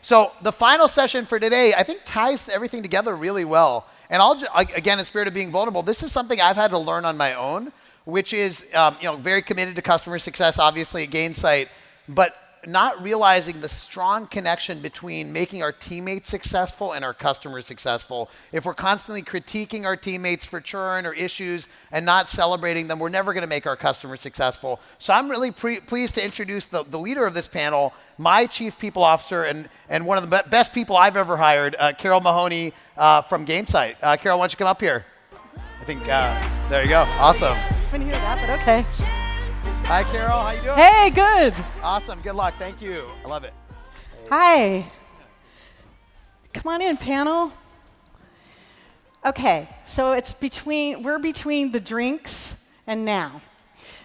So the final session for today, I think, ties everything together really well. And again, in spirit of being vulnerable, this is something I've had to learn on my own, which is very committed to customer success, obviously at Gainsight, but not realizing the strong connection between making our teammates successful and our customers successful. If we're constantly critiquing our teammates for churn or issues and not celebrating them, we're never going to make our customers successful. So I'm really pleased to introduce the leader of this panel, my Chief People Officer and one of the best people I've ever hired, Carol Mahoney from Gainsight. Carol, why don't you come up here? I think, there you go. Awesome. I didn't hear that, but okay. Hi, Carol. How you doing? Hey, good. Awesome. Good luck. Thank you. I love it. Hi. Come on in, panel. Okay, so we're between the drinks and now.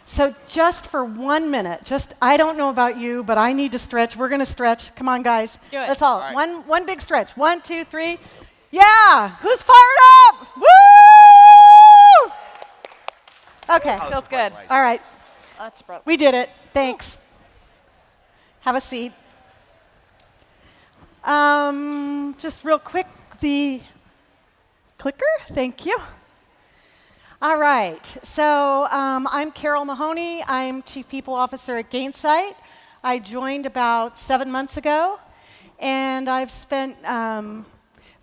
So just for 1 minute, I don't know about you, but I need to stretch. We're going to stretch. Come on, guys. Do it. That's all. Right. One big stretch. 1, 2, 3. Yeah. Who's fired up? Woo! Okay. Feels good. All right. That's brilliant. We did it. Thanks. Have a seat. Just real quick, the clicker. Thank you. All right. So I'm Carol Mahoney. I'm Chief People Officer at Gainsight. I joined about 7 months ago, and I've spent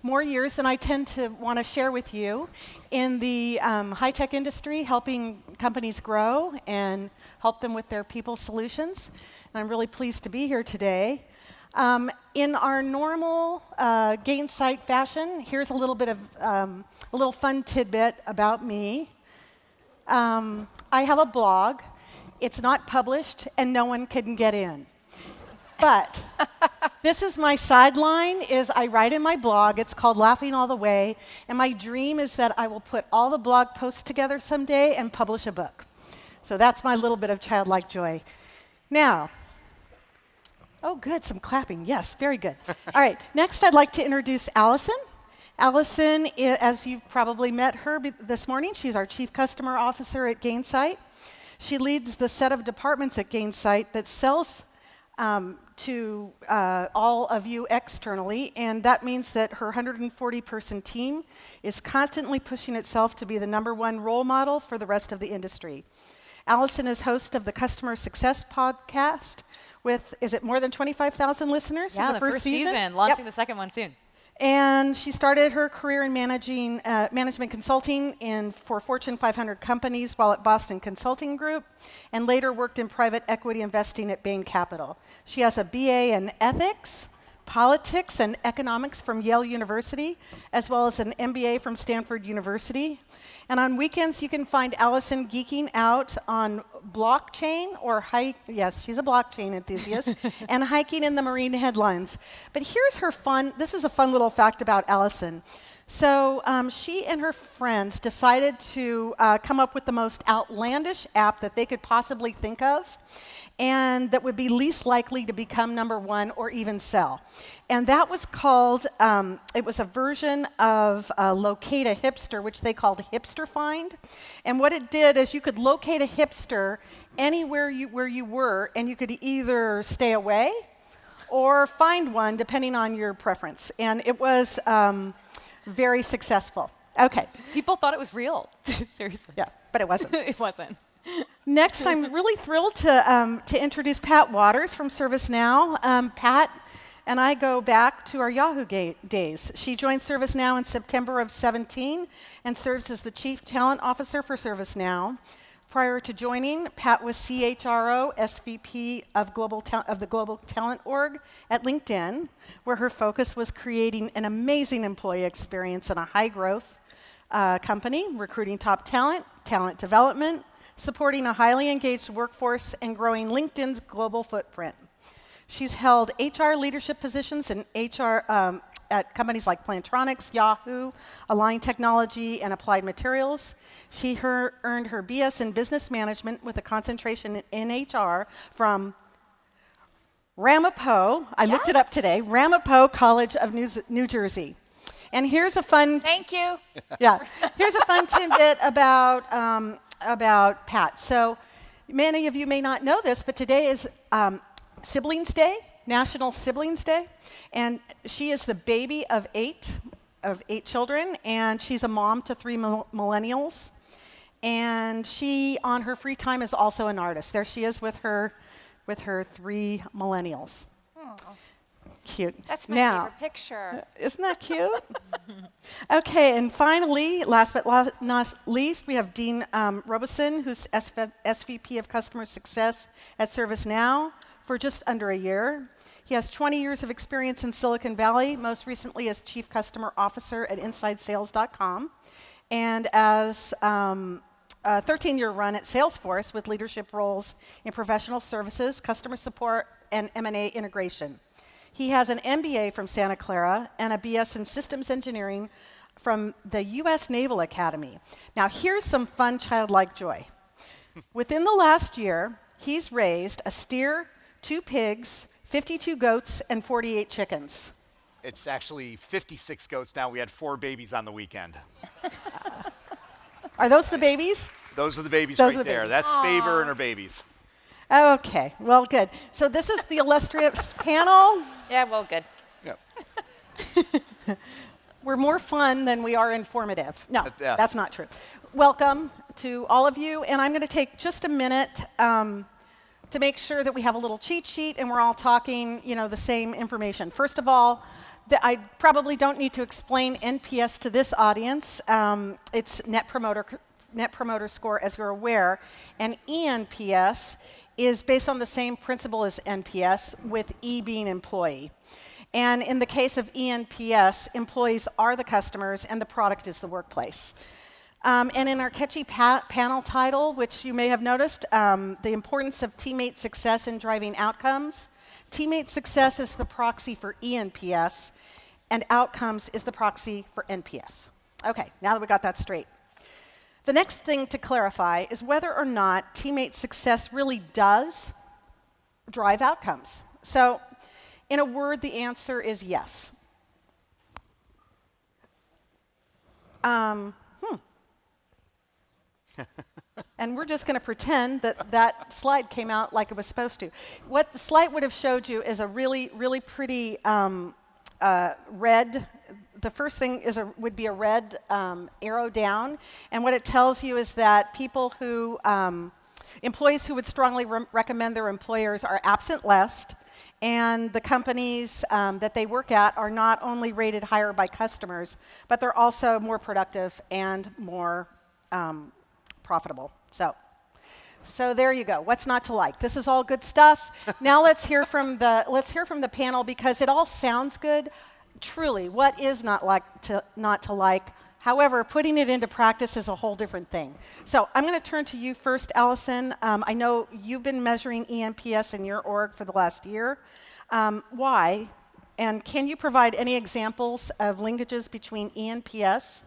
more years than I tend to want to share with you in the high-tech industry, helping companies grow and help them with their people solutions. And I'm really pleased to be here today. In our normal Gainsight fashion, here's a little bit of a little fun tidbit about me. I have a blog. It's not published, and no one can get in. But this is my sideline, is I write in my blog. It's called Laughing All the Way. And my dream is that I will put all the blog posts together someday and publish a book. So that's my little bit of childlike joy. Now, oh, good, some clapping. Yes, very good. All right, next I'd like to introduce Allison. Allison, as you've probably met her this morning, she's our Chief Customer Officer at Gainsight. She leads the set of departments at Gainsight that sells to all of you externally, and that means that her 140-person team is constantly pushing itself to be the #1 role model for the rest of the industry. Allison is host of the Customer Success Podcast with, is it more than 25,000 listeners in the first season? Launching the second one soon. And she started her career in management consulting for Fortune 500 companies while at Boston Consulting Group, and later worked in private equity investing at Bain Capital. She has a BA in ethics, politics, and economics from Yale University, as well as an MBA from Stanford University. And on weekends, you can find Allison geeking out on blockchain or yes, she's a blockchain enthusiast, and hiking in the marine headlines. But here's her this is a fun little fact about Allison. So she and her friends decided to come up with the most outlandish app that they could possibly think of, and that would be least likely to become #1 or even sell. And that was called, it was a version of Locate a Hipster, which they called Hipster Find. And what it did is you could locate a hipster anywhere where you were, and you could either stay away or find one, depending on your preference. And it was very successful. Okay. People thought it was real. Seriously. Yeah, but it wasn't. It wasn't. Next, I'm really thrilled to introduce Pat Waters from ServiceNow. Pat and I go back to our Yahoo days. She joined ServiceNow in September of 2017 and serves as the Chief Talent Officer for ServiceNow. Prior to joining, Pat was CHRO, SVP of the Global Talent Org at LinkedIn, where her focus was creating an amazing employee experience in a high-growth company, recruiting top talent, talent development, supporting a highly engaged workforce, and growing LinkedIn's global footprint. She's held HR leadership positions in HR at companies like Plantronics, Yahoo, Align Technology, and Applied Materials. She earned her BS in Business Management with a concentration in HR from Ramapo, I looked it up today, Ramapo College of New Jersey. And here's a fun... Thank you. Yeah, here's a fun tidbit about Pat. So many of you may not know this, but today is Siblings Day, National Siblings Day, and she is the baby of eight children, and she's a mom to 3 millennials. And she, on her free time, is also an artist. There she is with her 3 millennials. Oh, Cute. that's my now, favorite picture. Isn't that cute? Okay, and finally, last but not least, we have Dean Robison, who's SVP of Customer Success at ServiceNow for just under a year. He has 20 years of experience in Silicon Valley, most recently as Chief Customer Officer at InsideSales.com, and as a 13-year run at Salesforce with leadership roles in professional services, customer support, and M&A integration. He has an MBA from Santa Clara and a BS in systems engineering from the U.S. Naval Academy. Now, here's some fun childlike joy. Within the last year, he's raised a steer, 2 pigs, 52 goats, and 48 chickens. It's actually 56 goats now. We had 4 babies on the weekend. Are those the babies? Those are the babies Those are right the there. babies. That's Favor and her babies. Okay, well, good. So this is the illustrious panel. Yeah, well, good. Yep. We're more fun than we are informative. No, Yes. that's not true. Welcome to all of you, and I'm going to take just a minute to make sure that we have a little cheat sheet and we're all talking, the same information. First of all, I probably don't need to explain NPS to this audience. It's Net Promoter Score, as you're aware, and eNPS is based on the same principle as NPS, with E being employee. And in the case of eNPS, employees are the customers and the product is the workplace. And in our catchy panel title, which you may have noticed, the importance of teammate success in driving outcomes, teammate success is the proxy for eNPS, and outcomes is the proxy for NPS. Okay, now that we got that straight. The next thing to clarify is whether or not teammate success really does drive outcomes. So, in a word, the answer is yes. And we're just going to pretend that that slide came out like it was supposed to. What the slide would have showed you is a really, really pretty red. The first thing would be a red arrow down, and what it tells you is that people who, employees who would strongly recommend their employers are absent less, and the companies that they work at are not only rated higher by customers, but they're also more productive and more profitable. So there you go. What's not to like? This is all good stuff. Now let's hear from the panel, because it all sounds good. Truly, what is not to like? However, putting it into practice is a whole different thing. So I'm going to turn to you first, Allison. I know you've been measuring eNPS in your org for the last year. Why? And can you provide any examples of linkages between eNPS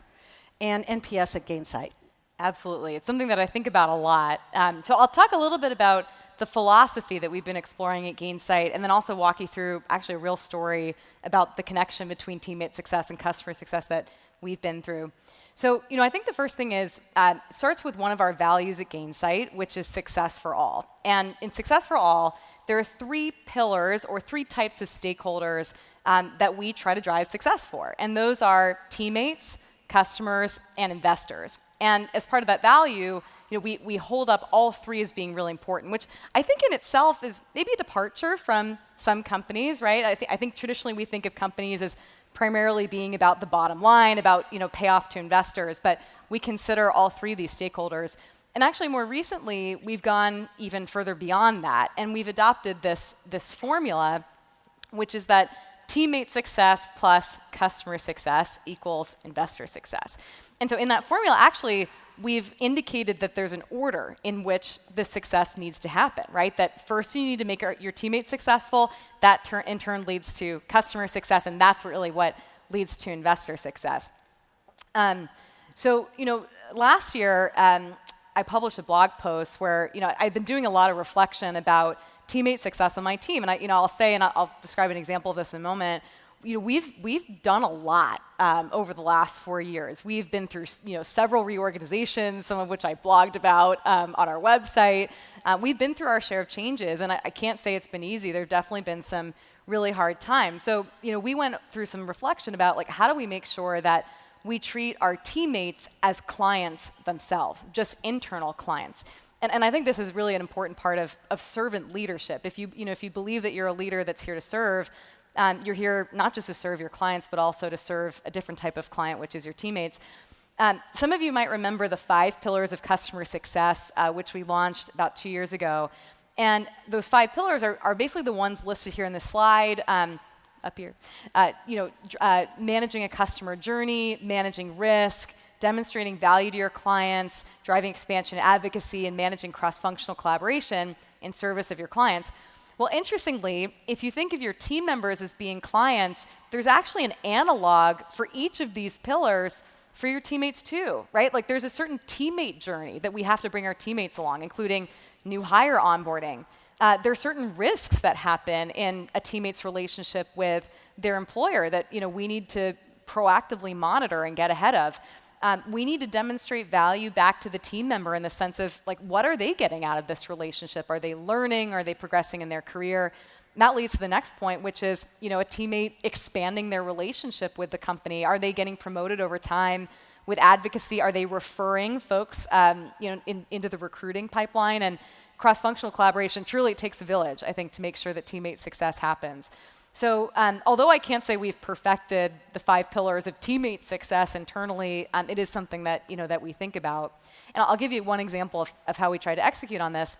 and NPS at Gainsight? Absolutely. It's something that I think about a lot. So I'll talk a little bit about the philosophy that we've been exploring at Gainsight, and then also walk you through actually a real story about the connection between teammate success and customer success that we've been through. So, I think the first thing is, starts with one of our values at Gainsight, which is success for all. And in success for all, there are 3 pillars or 3 types of stakeholders that we try to drive success for. And those are teammates, customers, and investors. And as part of that value, we hold up all 3 as being really important, which I think in itself is maybe a departure from some companies, right? I think traditionally we think of companies as primarily being about the bottom line, about payoff to investors, but we consider all 3 of these stakeholders. And actually, more recently, we've gone even further beyond that, and we've adopted this formula, which is that teammate success plus customer success equals investor success. And so in that formula, actually, we've indicated that there's an order in which this success needs to happen, right? That first you need to make your teammates successful, that in turn leads to customer success, and that's really what leads to investor success. So, last year, I published a blog post where, I've been doing a lot of reflection about teammate success on my team. And I'll say, and I'll describe an example of this in a moment, we've done a lot over the last 4 years. We've been through several reorganizations, some of which I blogged about on our website. We've been through our share of changes, and I can't say it's been easy. There have definitely been some really hard times. So we went through some reflection about like how do we make sure that we treat our teammates as clients themselves, just internal clients. And I think this is really an important part of servant leadership. If you believe that you're a leader that's here to serve, you're here not just to serve your clients, but also to serve a different type of client, which is your teammates. Some of you might remember the 5 pillars of customer success, which we launched about 2 years ago. And those 5 pillars are basically the ones listed here in this slide, up here. Managing a customer journey, managing risk, demonstrating value to your clients, driving expansion and advocacy, and managing cross-functional collaboration in service of your clients. Well, interestingly, if you think of your team members as being clients, there's actually an analog for each of these pillars for your teammates too, right? Like there's a certain teammate journey that we have to bring our teammates along, including new hire onboarding. There are certain risks that happen in a teammate's relationship with their employer that we need to proactively monitor and get ahead of. We need to demonstrate value back to the team member in the sense of like, what are they getting out of this relationship? Are they learning? Are they progressing in their career? And that leads to the next point, which is a teammate expanding their relationship with the company. Are they getting promoted over time? With advocacy, are they referring folks into the recruiting pipeline? And cross-functional collaboration, truly it takes a village, I think, to make sure that teammate success happens. So although I can't say we've perfected the 5 pillars of teammate success internally, it is something that, that we think about. And I'll give you one example of how we try to execute on this.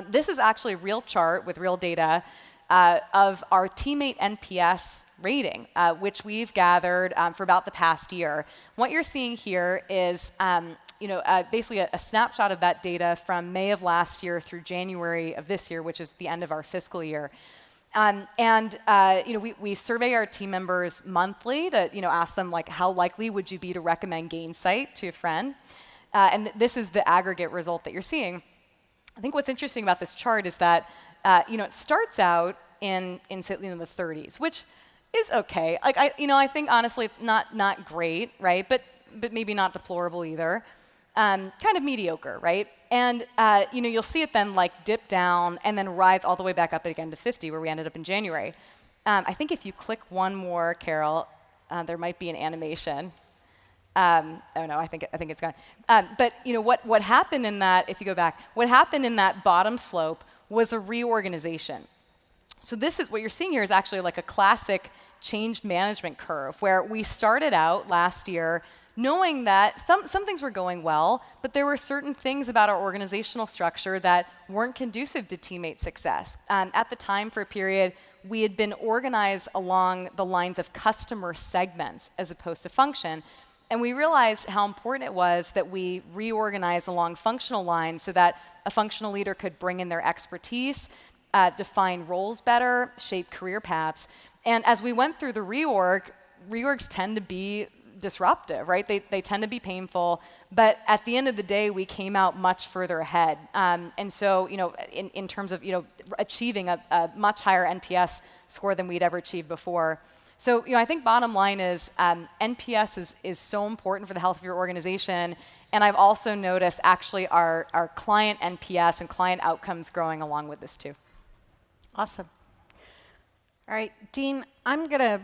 This is actually a real chart with real data of our teammate NPS rating, which we've gathered for about the past year. What you're seeing here is basically a snapshot of that data from May of last year through January of this year, which is the end of our fiscal year. We survey our team members monthly to ask them like how likely would you be to recommend Gainsight to a friend, and this is the aggregate result that you're seeing. I think what's interesting about this chart is that it starts out in the 30s, which is okay. Like I think honestly it's not great, right? But maybe not deplorable either. Kind of mediocre, right? And you'll see it then like dip down and then rise all the way back up again to 50, where we ended up in January. I think if you click one more, Carol, there might be an animation. Oh no, I think it's gone. But what happened in that? If you go back, what happened in that bottom slope was a reorganization. So this is what you're seeing here is actually like a classic change management curve, where we started out last year knowing that some things were going well, but there were certain things about our organizational structure that weren't conducive to teammate success. At the time, for a period, we had been organized along the lines of customer segments as opposed to function. And we realized how important it was that we reorganize along functional lines so that a functional leader could bring in their expertise, define roles better, shape career paths. And as we went through the reorgs tend to be disruptive, right? They tend to be painful, but at the end of the day, we came out much further ahead. And so, in terms of, achieving a much higher NPS score than we'd ever achieved before. So, I think bottom line is NPS is so important for the health of your organization. And I've also noticed actually our client NPS and client outcomes growing along with this too. Awesome. All right, Dean, I'm going to,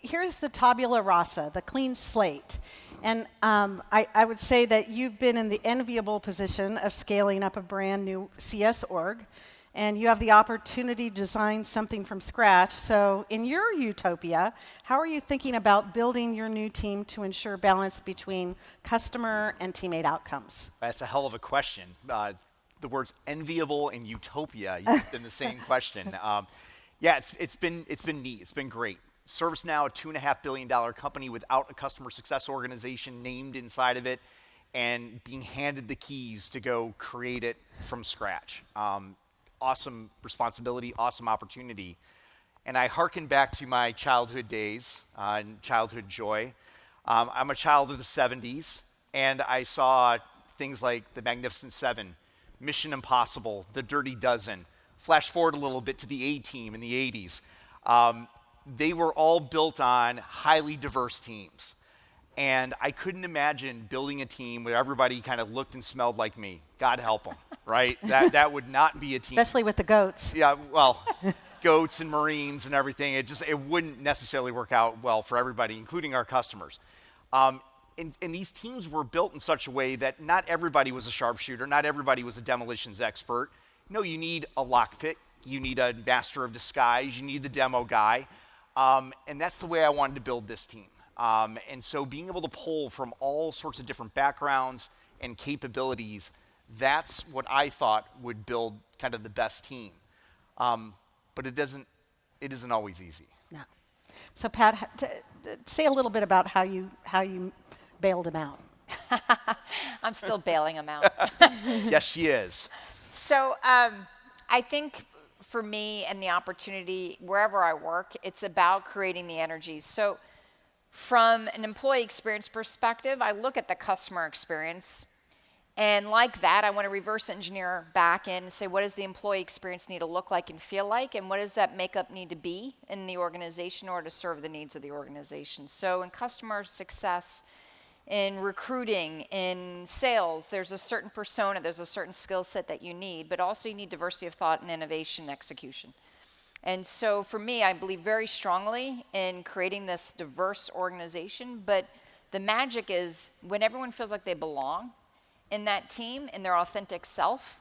here's the tabula rasa, the clean slate. And I would say that you've been in the enviable position of scaling up a brand new CS org, and you have the opportunity to design something from scratch. So in your utopia, how are you thinking about building your new team to ensure balance between customer and teammate outcomes? That's a hell of a question. The words enviable and utopia used in the same question. Yeah, it's been neat. It's been great. ServiceNow, a $2.5 billion company without a customer success organization named inside of it, and being handed the keys to go create it from scratch. Awesome responsibility, awesome opportunity. And I hearken back to my childhood days and childhood joy. I'm a child of the 70s, and I saw things like The Magnificent Seven, Mission Impossible, The Dirty Dozen. Flash forward a little bit to the A-Team in the 80s. they were all built on highly diverse teams. And I couldn't imagine building a team where everybody kind of looked and smelled like me. God help them, right? That would not be a team. Especially with the goats. Yeah, well, goats and Marines and everything, it wouldn't necessarily work out well for everybody, including our customers. And these teams were built in such a way that not everybody was a sharpshooter, not everybody was a demolitions expert. No, you need a lockpick, you need a master of disguise, you need the demo guy. And that's the way I wanted to build this team. And so being able to pull from all sorts of different backgrounds and capabilities, that's what I thought would build kind of the best team. But it isn't always easy. No. So Pat, say a little bit about how you bailed him out. I'm still bailing him out. Yes, she is. So I think for me and the opportunity, wherever I work, it's about creating the energy. So from an employee experience perspective, I look at the customer experience. And like that, I want to reverse engineer back in and say, what does the employee experience need to look like and feel like? And what does that makeup need to be in the organization in order to serve the needs of the organization? So in customer success, in recruiting, in sales, there's a certain persona, there's a certain skill set that you need, but also you need diversity of thought and innovation and execution. And so for me, I believe very strongly in creating this diverse organization, but the magic is when everyone feels like they belong in that team, in their authentic self,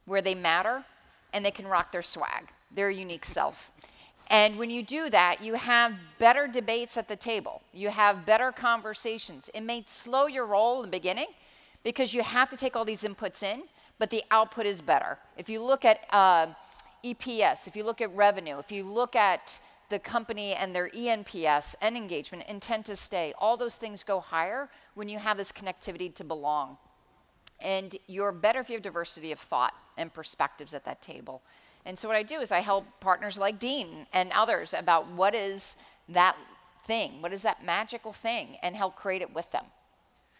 where they matter, and they can rock their swag, their unique self. And when you do that, you have better debates at the table. You have better conversations. It may slow your roll in the beginning because you have to take all these inputs in, but the output is better. If you look at EPS, if you look at revenue, if you look at the company and their eNPS and engagement, intent to stay, all those things go higher when you have this connectivity to belong. And you're better if you have diversity of thought and perspectives at that table. And so what I do is I help partners like Dean and others about what is that thing, what is that magical thing, and help create it with them.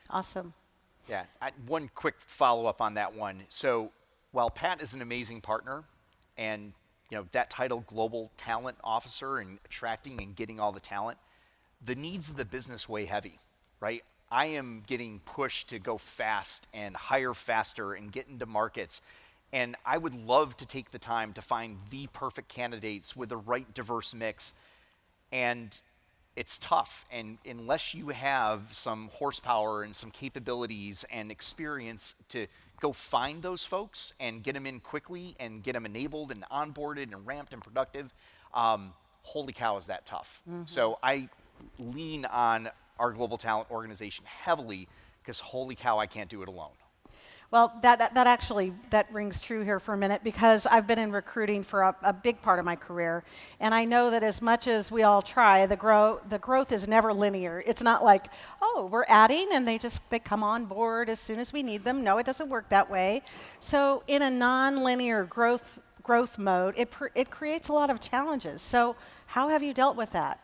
Awesome. Yeah, one quick follow-up on that one. So while Pat is an amazing partner, and that title, Global Talent Officer, and attracting and getting all the talent, the needs of the business weigh heavy, right? I am getting pushed to go fast and hire faster and get into markets. And I would love to take the time to find the perfect candidates with the right diverse mix. And it's tough. And unless you have some horsepower and some capabilities and experience to go find those folks and get them in quickly and get them enabled and onboarded and ramped and productive, holy cow, is that tough. Mm-hmm. So I lean on our global talent organization heavily because holy cow, I can't do it alone. Well, that rings true here for a minute because I've been in recruiting for a big part of my career, and I know that as much as we all try, the growth is never linear. It's not like, oh, we're adding and they come on board as soon as we need them. No, it doesn't work that way. So in a non-linear growth mode, it creates a lot of challenges. So how have you dealt with that?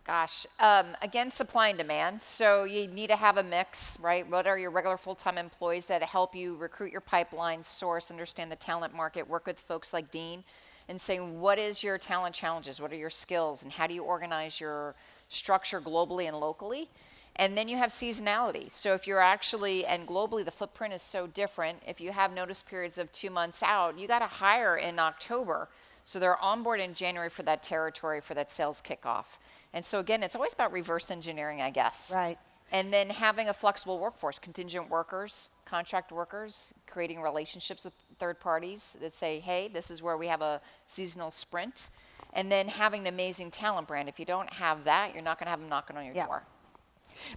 Gosh, again, supply and demand. So you need to have a mix, right? What are your regular full-time employees that help you recruit your pipeline, source, understand the talent market, work with folks like Dean, and saying, what is your talent challenges? What are your skills? And how do you organize your structure globally and locally? And then you have seasonality. So if you're actually, and globally the footprint is so different, if you have notice periods of 2 months out, you got to hire in October. So they're on board in January for that territory, for that sales kickoff. And so again, it's always about reverse engineering, I guess. Right. And then having a flexible workforce, contingent workers, contract workers, creating relationships with third parties that say, hey, this is where we have a seasonal sprint. And then having an amazing talent brand. If you don't have that, you're not going to have them knocking on your door.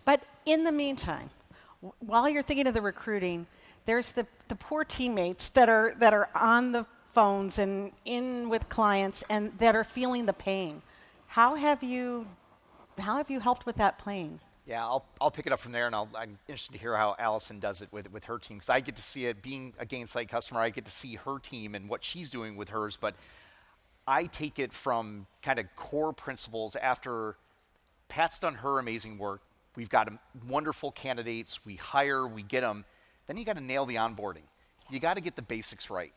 But in the meantime, while you're thinking of the recruiting, there's the poor teammates that are on the phones and in with clients and that are feeling the pain. How have you helped with that pain? Yeah, I'll pick it up from there, and I'm interested to hear how Allison does it with her team, because I get to see it. Being a Gainsight customer, I get to see her team and what she's doing with hers, but I take it from kind of core principles. After Pat's done her amazing work, we've got wonderful candidates, we hire, we get them, then you got to nail the onboarding. You got to get the basics right.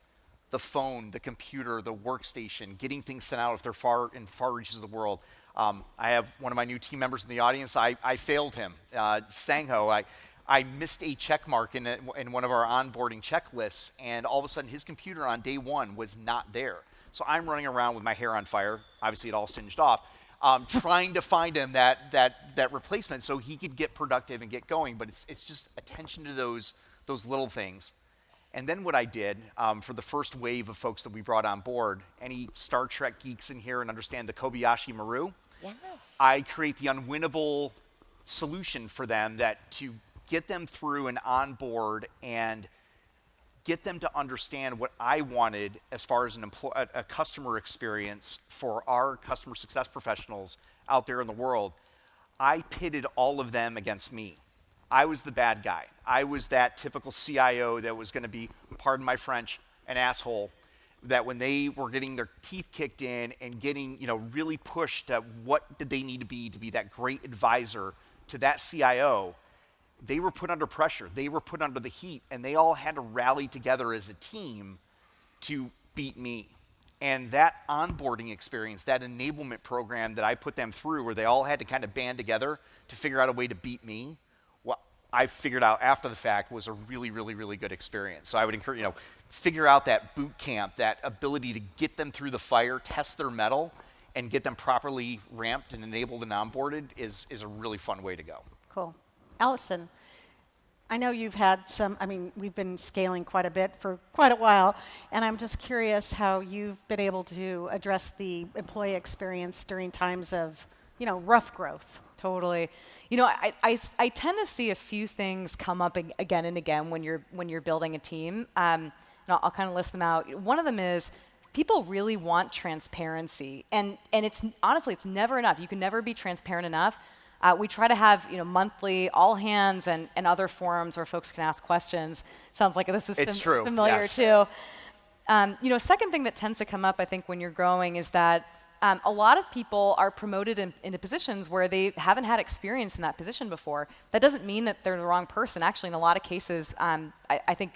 the phone, the computer, the workstation, getting things sent out if they're far reaches of the world. I have one of my new team members in the audience. I failed him, Sangho. I missed a check mark in one of our onboarding checklists, and all of a sudden his computer on day one was not there. So I'm running around with my hair on fire, obviously it all singed off, trying to find him that replacement so he could get productive and get going. But it's just attention to those little things. And then what I did for the first wave of folks that we brought on board, any Star Trek geeks in here and understand the Kobayashi Maru? Yes. I create the unwinnable solution for them to get them through and on board and get them to understand what I wanted as far as a customer experience for our customer success professionals out there in the world. I pitted all of them against me. I was the bad guy. I was that typical CIO that was going to be, pardon my French, an asshole, that when they were getting their teeth kicked in and getting, really pushed at what did they need to be that great advisor to that CIO, they were put under pressure. They were put under the heat, and they all had to rally together as a team to beat me. And that onboarding experience, that enablement program that I put them through where they all had to kind of band together to figure out a way to beat me, what I figured out after the fact was a really, really, really good experience. So I would encourage, figure out that boot camp, that ability to get them through the fire, test their mettle, and get them properly ramped and enabled and onboarded is a really fun way to go. Cool. Allison, I know you've had we've been scaling quite a bit for quite a while, and I'm just curious how you've been able to address the employee experience during times of, rough growth. Totally. I tend to see a few things come up again and again when you're building a team. And I'll kind of list them out. One of them is people really want transparency, and it's honestly it's never enough. You can never be transparent enough. We try to have monthly all hands and other forums where folks can ask questions. Sounds like this is familiar yes. too. Second thing that tends to come up, I think, when you're growing is that a lot of people are promoted into positions where they haven't had experience in that position before. That doesn't mean that they're the wrong person. Actually, in a lot of cases, I think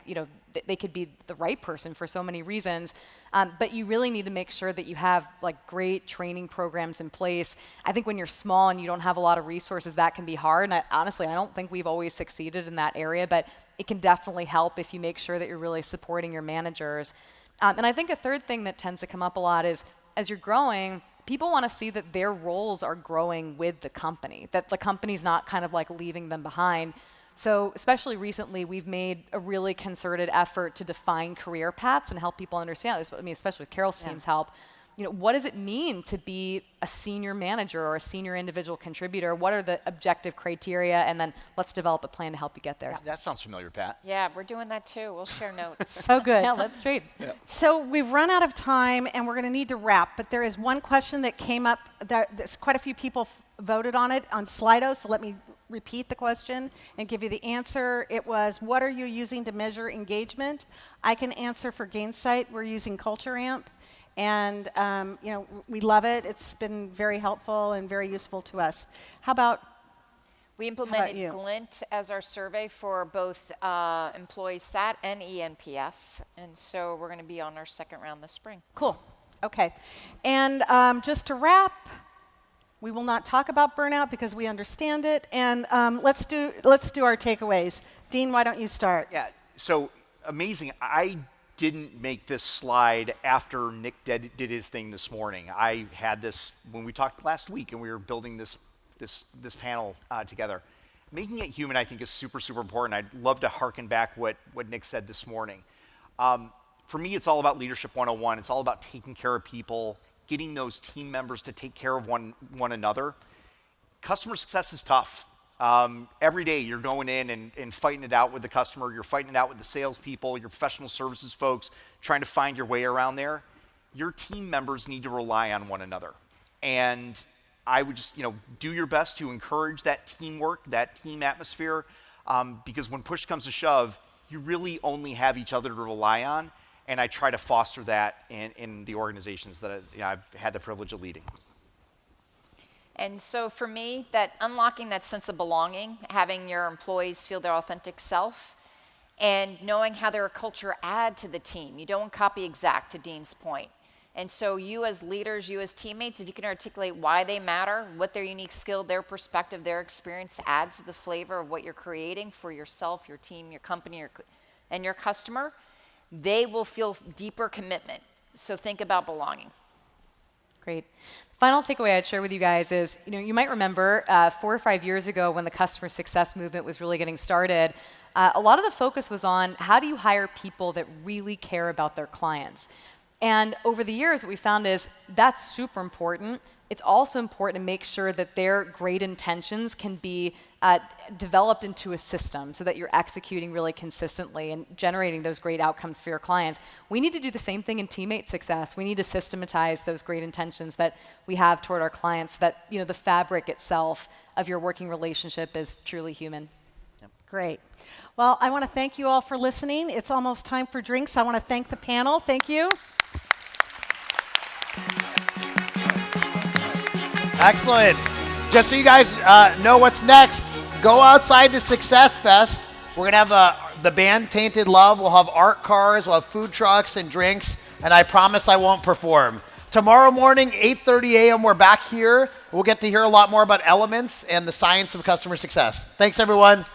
they could be the right person for so many reasons. But you really need to make sure that you have great training programs in place. I think when you're small and you don't have a lot of resources, that can be hard. And honestly, I don't think we've always succeeded in that area, but it can definitely help if you make sure that you're really supporting your managers. And I think a third thing that tends to come up a lot is, as you're growing, people want to see that their roles are growing with the company, that the company's not kind of leaving them behind. So especially recently, we've made a really concerted effort to define career paths and help people understand this. Especially with Carol's team's help. What does it mean to be a senior manager or a senior individual contributor? What are the objective criteria? And then let's develop a plan to help you get there. Yeah, that sounds familiar, Pat. Yeah, we're doing that too. We'll share notes. So good. Yeah, let's trade. Yeah. So we've run out of time, and we're going to need to wrap. But there is one question that came up. There's quite a few people voted on it on Slido, so let me repeat the question and give you the answer. It was, what are you using to measure engagement? I can answer for Gainsight. We're using Culture Amp. And we love it. It's been very helpful and very useful to us. How about We implemented you? Glint as our survey for both employee SAT and eNPS. And so we're going to be on our second round this spring. Cool. Okay. And just to wrap, we will not talk about burnout because we understand it. And let's do our takeaways. Dean, why don't you start? Yeah, so amazing. I didn't make this slide after Nick did his thing this morning. I had this when we talked last week and we were building this panel together. Making it human, I think, is super, super important. I'd love to harken back what Nick said this morning. For me, it's all about Leadership 101. It's all about taking care of people, getting those team members to take care of one another. Customer success is tough. Every day you're going in and fighting it out with the customer, you're fighting it out with the salespeople, your professional services folks, trying to find your way around there. Your team members need to rely on one another. And I would just, do your best to encourage that teamwork, that team atmosphere, because when push comes to shove, you really only have each other to rely on. And I try to foster that in the organizations that I've had the privilege of leading. And so for me, that unlocking that sense of belonging, having your employees feel their authentic self, and knowing how their culture add to the team. You don't copy exact, to Dean's point. And so you as leaders, you as teammates, if you can articulate why they matter, what their unique skill, their perspective, their experience adds to the flavor of what you're creating for yourself, your team, your company, and your customer, they will feel deeper commitment. So think about belonging. Great. Final takeaway I'd share with you guys is, you might remember 4 or 5 years ago when the customer success movement was really getting started, a lot of the focus was on how do you hire people that really care about their clients. And over the years, what we found is that's super important. It's also important to make sure that their great intentions can be developed into a system so that you're executing really consistently and generating those great outcomes for your clients. We need to do the same thing in teammate success. We need to systematize those great intentions that we have toward our clients, that the fabric itself of your working relationship is truly human. Great. Well, I want to thank you all for listening. It's almost time for drinks. I want to thank the panel. Thank you. Excellent. Just so you guys know what's next, go outside to Success Fest. We're going to have the band Tainted Love. We'll have art cars. We'll have food trucks and drinks. And I promise I won't perform. Tomorrow morning, 8:30 a.m., we're back here. We'll get to hear a lot more about elements and the science of customer success. Thanks, everyone.